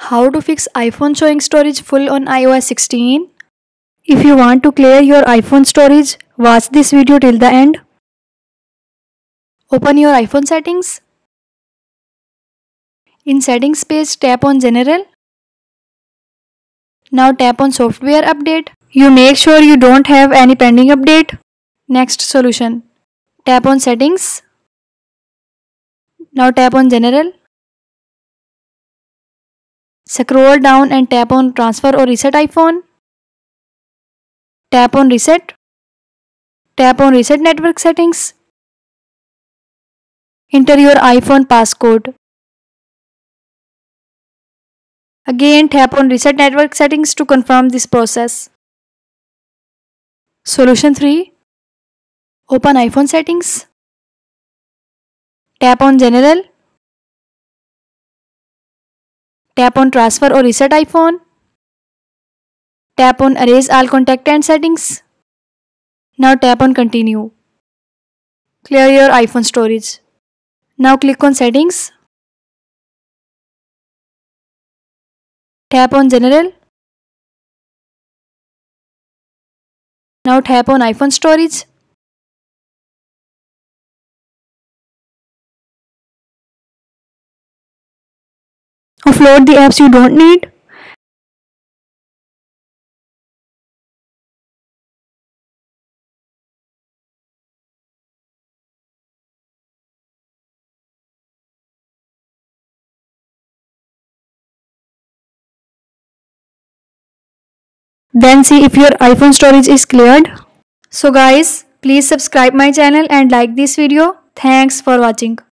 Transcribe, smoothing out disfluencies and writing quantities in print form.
How to fix iPhone showing storage full on iOS 16? If you want to clear your iPhone storage, watch this video till the end. Open your iPhone settings. In settings page, tap on General. Now tap on Software Update. You make sure you don't have any pending update. Next solution. Tap on Settings. Now tap on General. Scroll down and tap on Transfer or Reset iPhone. Tap on Reset. Tap on Reset Network Settings. Enter your iPhone passcode. Again tap on Reset Network Settings to confirm this process. Solution 3. Open iPhone settings. Tap on General. Tap on Transfer or Reset iPhone. Tap on Erase all contact and settings. Now tap on Continue. Clear your iPhone storage. Now click on Settings. Tap on General. Now tap on iPhone storage. Offload the apps you don't need. Then see if your iPhone storage is cleared. So guys, please subscribe my channel and like this video. Thanks for watching.